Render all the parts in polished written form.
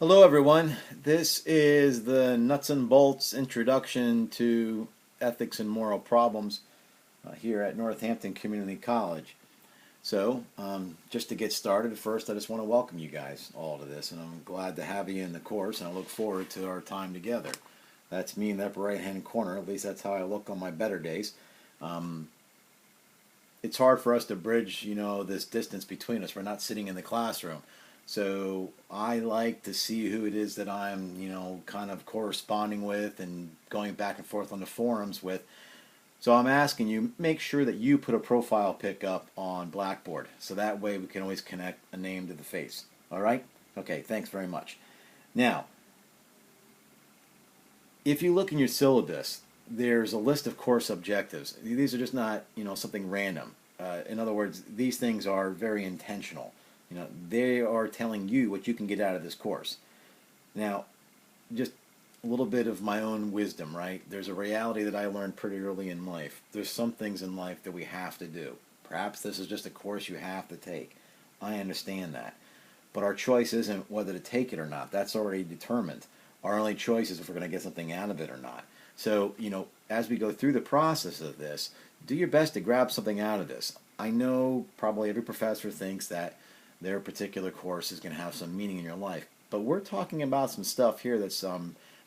Hello, everyone. This is the nuts and bolts introduction to ethics and moral problems here at Northampton Community College. Just to get started, first, I just want to welcome you guys all to this, and I'm glad to have you in the course, and I look forward to our time together. That's me in the upper right-hand corner. At least that's how I look on my better days. Um, it's hard for us to bridge, this distance between us. We're not sitting in the classroom. So I like to see who it is that I'm, kind of corresponding with and going back and forth on the forums with. So I'm asking you, make sure that you put a profile pic up on Blackboard. So that way we can always connect a name to the face. All right? Okay, thanks very much. Now, if you look in your syllabus, there's a list of course objectives. These are just not, something random. In other words, these things are very intentional. They are telling you what you can get out of this course. Now, just a little bit of my own wisdom, right? There's a reality that I learned pretty early in life. There's some things in life that we have to do. Perhaps this is just a course you have to take. I understand that. But our choice isn't whether to take it or not. That's already determined. Our only choice is if we're going to get something out of it or not. So, as we go through the process of this, do your best to grab something out of this. I know probably every professor thinks that their particular course is going to have some meaning in your life, but we're talking about some stuff here that's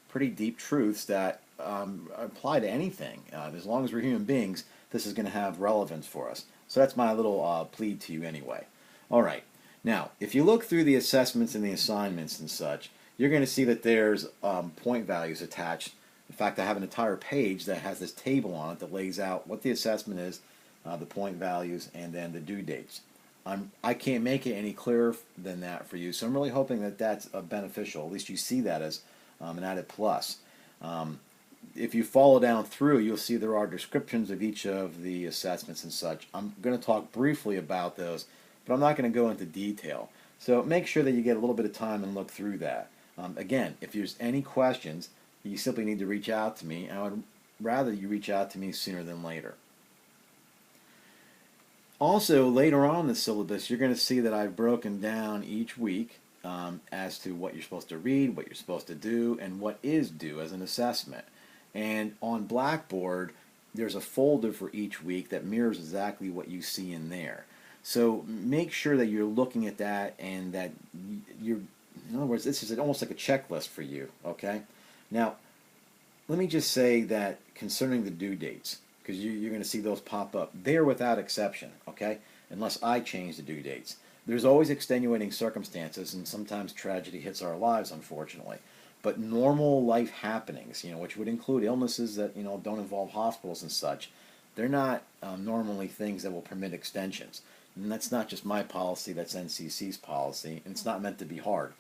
pretty deep truths that apply to anything. As long as we're human beings, this is going to have relevance for us. So that's my little plea to you anyway. All right. Now, if you look through the assessments and the assignments and such, you're going to see that there's point values attached. In fact, I have an entire page that has this table on it that lays out what the assessment is, the point values, and then the due dates. I can't make it any clearer than that for you, so I'm really hoping that that's beneficial. At least you see that as an added plus. If you follow down through, you'll see there are descriptions of each of the assessments and such. I'm going to talk briefly about those, but I'm not going to go into detail. So make sure that you get a little bit of time and look through that. Again, if there's any questions, you simply need to reach out to me. I would rather you reach out to me sooner than later. Also, later on in the syllabus, you're going to see that I've broken down each week as to what you're supposed to read, what you're supposed to do, and what is due as an assessment. And on Blackboard, there's a folder for each week that mirrors exactly what you see in there. So make sure that you're looking at that and that you're, in other words, this is almost like a checklist for you, okay? Now, let me just say that concerning the due dates, because you're going to see those pop up. They are without exception, okay? Unless I change the due dates. There's always extenuating circumstances, and sometimes tragedy hits our lives, unfortunately. But normal life happenings, which would include illnesses that, don't involve hospitals and such, they're not normally things that will permit extensions. And that's not just my policy, that's NCC's policy, and it's not meant to be hard.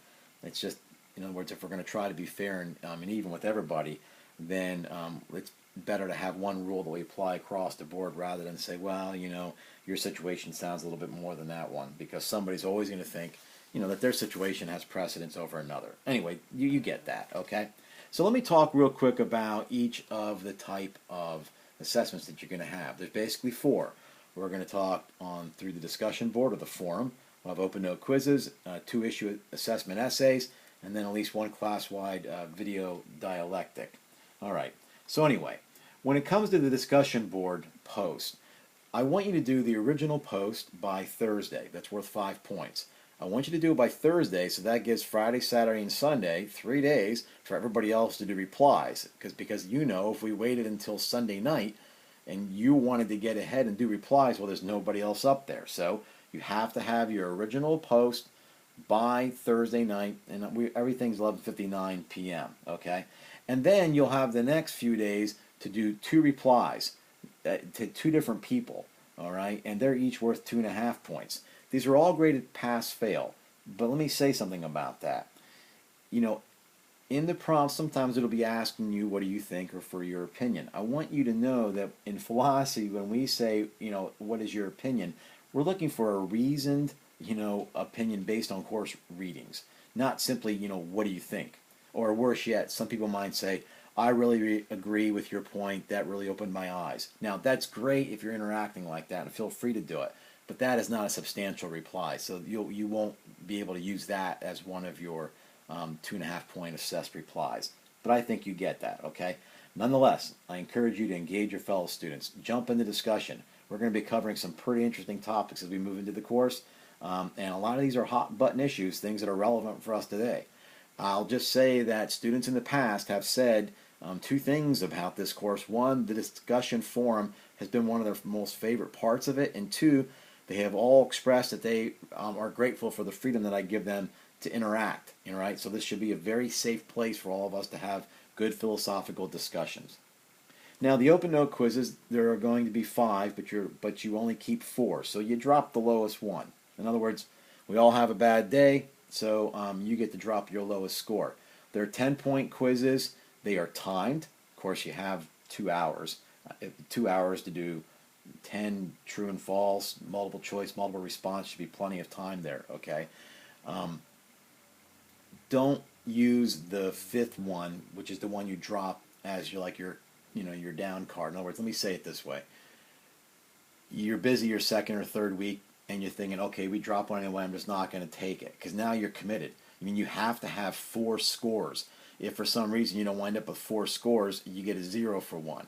It's just, in other words, if we're going to try to be fair and even with everybody, then it's better to have one rule that we apply across the board rather than say, well, your situation sounds a little bit more than that one, because somebody's always going to think, that their situation has precedence over another. Anyway, you get that, okay? So let me talk real quick about each of the type of assessments that you're going to have. There's basically four. We're going to talk on through the discussion board or the forum. We'll have open note quizzes, 2 issue assessment essays, and then at least one class-wide video dialectic. All right. So anyway, when it comes to the discussion board post, I want you to do the original post by Thursday. That's worth 5 points. I want you to do it by Thursday, so that gives Friday, Saturday, and Sunday 3 days for everybody else to do replies. Because if we waited until Sunday night and you wanted to get ahead and do replies, well, there's nobody else up there. So you have to have your original post by Thursday night, and everything's 11:59 p.m., okay? And then you'll have the next few days to do 2 replies to 2 different people, all right? And they're each worth 2.5 points. These are all graded pass-fail, but let me say something about that. In the prompt, sometimes it'll be asking you, what do you think, or for your opinion. I want you to know that in philosophy, when we say, what is your opinion, we're looking for a reasoned, opinion based on course readings, not simply, what do you think? Or worse yet, some people might say, I really agree with your point, that really opened my eyes. Now, that's great if you're interacting like that, and feel free to do it, but that is not a substantial reply, so you won't be able to use that as one of your 2.5 point assessed replies. But I think you get that, okay? Nonetheless, I encourage you to engage your fellow students. Jump into discussion. We're going to be covering some pretty interesting topics as we move into the course. And a lot of these are hot button issues, things that are relevant for us today. I'll just say that students in the past have said two things about this course. One, the discussion forum has been one of their most favorite parts of it. And two, they have all expressed that they are grateful for the freedom that I give them to interact. Right? So this should be a very safe place for all of us to have good philosophical discussions. Now the open note quizzes, there are going to be 5, but you only keep 4. So you drop the lowest one. In other words, we all have a bad day, so you get to drop your lowest score. They're 10-point quizzes. They are timed. Of course, you have 2 hours. 2 hours to do 10 true and false, multiple choice, multiple response. Should be plenty of time there, okay? Don't use the 5th one, which is the one you drop as your down card. In other words, let me say it this way. You're busy your 2nd or 3rd week, and you're thinking, okay, we drop one anyway, I'm just not going to take it. Because now you're committed. I mean, you have to have 4 scores. If for some reason you don't wind up with 4 scores, you get a 0 for 1.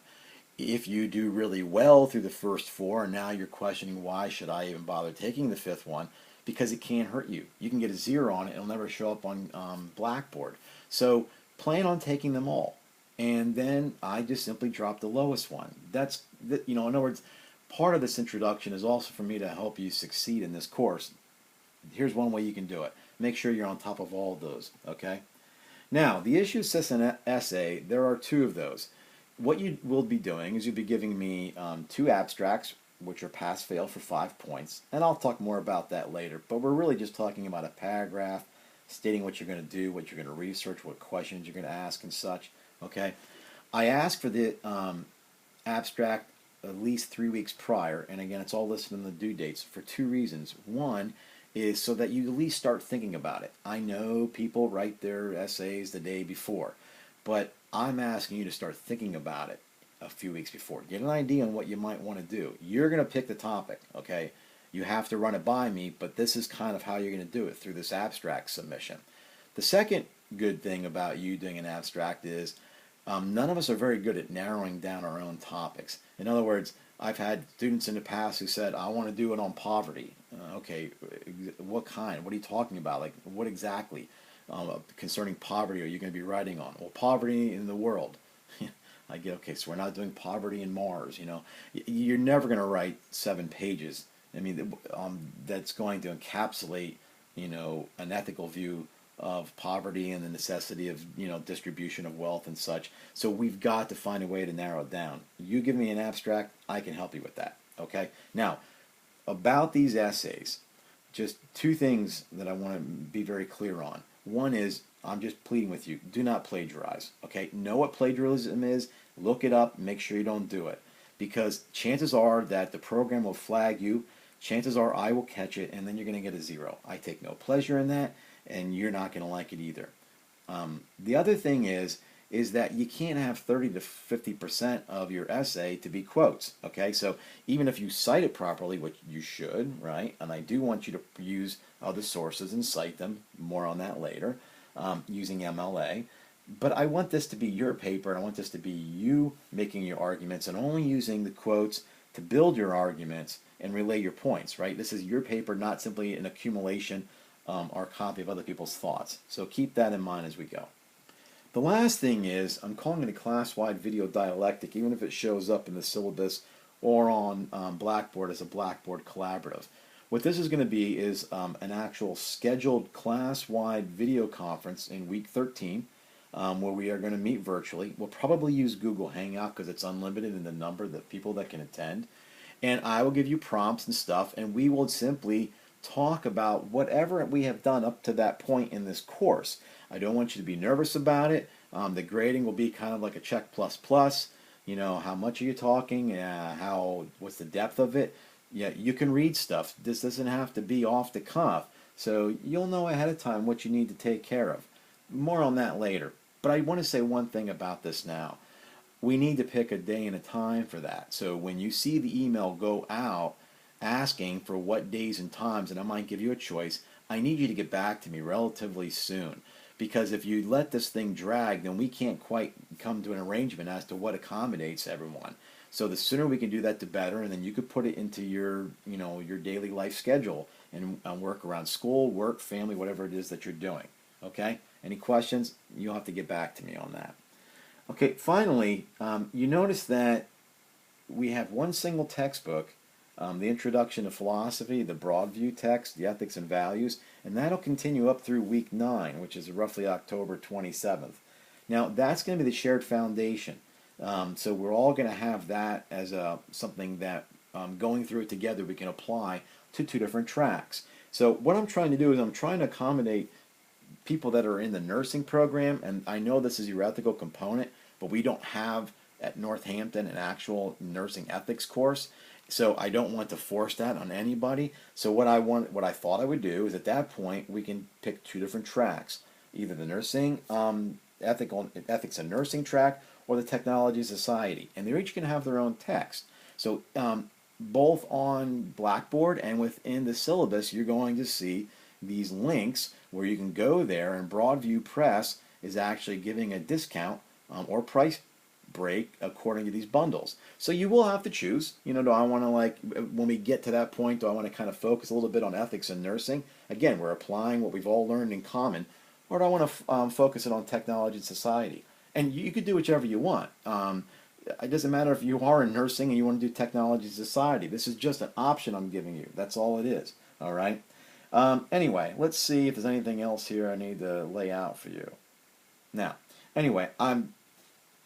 If you do really well through the first 4, and now you're questioning why should I even bother taking the 5th one, because it can't hurt you. You can get a 0 on it. It'll never show up on Blackboard. So plan on taking them all. And then I just simply drop the lowest one. In other words, part of this introduction is also for me to help you succeed in this course. Here's one way you can do it. Make sure you're on top of all of those, okay? Now, the issue assessment essay, there are 2 of those. What you will be doing is you'll be giving me 2 abstracts, which are pass-fail for 5 points, and I'll talk more about that later, but we're really just talking about a paragraph, stating what you're going to do, what you're going to research, what questions you're going to ask and such, okay? I ask for the abstract at least 3 weeks prior, and again, it's all listed in the due dates for 2 reasons. One is so that you at least start thinking about it. I know people write their essays the day before, but I'm asking you to start thinking about it a few weeks before. Get an idea on what you might want to do. You're going to pick the topic, okay? You have to run it by me, but this is kind of how you're going to do it, through this abstract submission. The second good thing about you doing an abstract is none of us are very good at narrowing down our own topics. In other words, I've had students in the past who said, I want to do it on poverty. Okay, what kind? What are you talking about? Like, what exactly concerning poverty are you going to be writing on? Well, poverty in the world. I get, okay, so we're not doing poverty in Mars, You're never going to write 7 pages. I mean, that's going to encapsulate, an ethical view of poverty and the necessity of, distribution of wealth and such. So we've got to find a way to narrow it down. You give me an abstract, I can help you with that, okay? Now, about these essays, just 2 things that I want to be very clear on. One is, I'm just pleading with you, do not plagiarize, okay? Know what plagiarism is, look it up, make sure you don't do it. Because chances are that the program will flag you, chances are I will catch it, and then you're going to get a 0. I take no pleasure in that, and you're not going to like it either. The other thing is that you can't have 30 to 50% of your essay to be quotes, okay? So even if you cite it properly, which you should, right? And I do want you to use other sources and cite them, more on that later, using MLA. But I want this to be your paper, and I want this to be you making your arguments and only using the quotes to build your arguments and relay your points, right? This is your paper, not simply an accumulation or copy of other people's thoughts. So keep that in mind as we go. The last thing is, I'm calling it a class-wide video dialectic, even if it shows up in the syllabus or on Blackboard as a Blackboard collaborative. What this is going to be is an actual scheduled class-wide video conference in week 13, where we are going to meet virtually. We'll probably use Google Hangout because it's unlimited in the number of people that can attend. And I will give you prompts and stuff, and we will simply talk about whatever we have done up to that point in this course. I don't want you to be nervous about it. The grading will be kind of like a check plus plus. How much are you talking? What's the depth of it? Yeah, you can read stuff. This doesn't have to be off the cuff. So you'll know ahead of time what you need to take care of. More on that later. But I want to say one thing about this now. We need to pick a day and a time for that. So when you see the email go out asking for what days and times, and I might give you a choice, I need you to get back to me relatively soon. Because if you let this thing drag, then we can't quite come to an arrangement as to what accommodates everyone. So the sooner we can do that, the better, and then you could put it into your, your daily life schedule and work around school, work, family, whatever it is that you're doing. Okay? Any questions? You'll have to get back to me on that. Okay, finally, you notice that we have one single textbook, the Introduction to Philosophy, the Broadview text, the Ethics and Values, and that'll continue up through week 9, which is roughly October 27th. Now, that's going to be the shared foundation. So we're all going to have that as something that going through it together we can apply to 2 different tracks. So what I'm trying to do is I'm trying to accommodate people that are in the nursing program, and I know this is your ethical component, but we don't have at Northampton an actual nursing ethics course, so I don't want to force that on anybody. So what I thought I would do is at that point we can pick 2 different tracks, either the nursing ethics and nursing track or the technology society, and they're each going to have their own text. So both on Blackboard and within the syllabus, you're going to see these links where you can go there, and Broadview Press is actually giving a discount or price break according to these bundles. So you will have to choose, do I want to, when we get to that point, do I want to kind of focus a little bit on ethics and nursing? Again, we're applying what we've all learned in common, or do I want to focus it on technology and society? And you could do whichever you want. It doesn't matter if you are in nursing and you want to do technology and society. This is just an option I'm giving you. That's all it is. All right? Anyway, let's see if there's anything else here I need to lay out for you. Now, anyway, I'm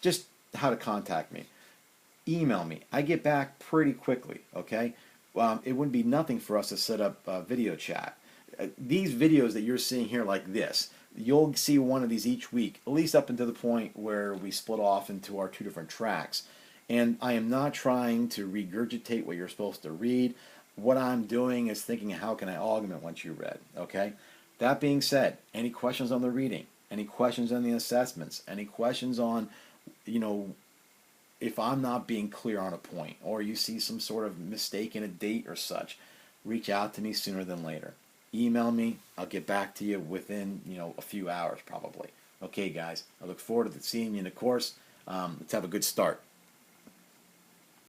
just how to contact me. Email me. I get back pretty quickly, okay? It wouldn't be nothing for us to set up video chat. These videos that you're seeing here like this, you'll see one of these each week, at least up until the point where we split off into our 2 different tracks. And I am not trying to regurgitate what you're supposed to read. What I'm doing is thinking, how can I augment what you read, okay? That being said, any questions on the reading? Any questions on the assessments? Any questions on, if I'm not being clear on a point, or you see some sort of mistake in a date or such, reach out to me sooner than later. Email me. I'll get back to you within, a few hours probably. Okay, guys, I look forward to seeing you in the course. Let's have a good start.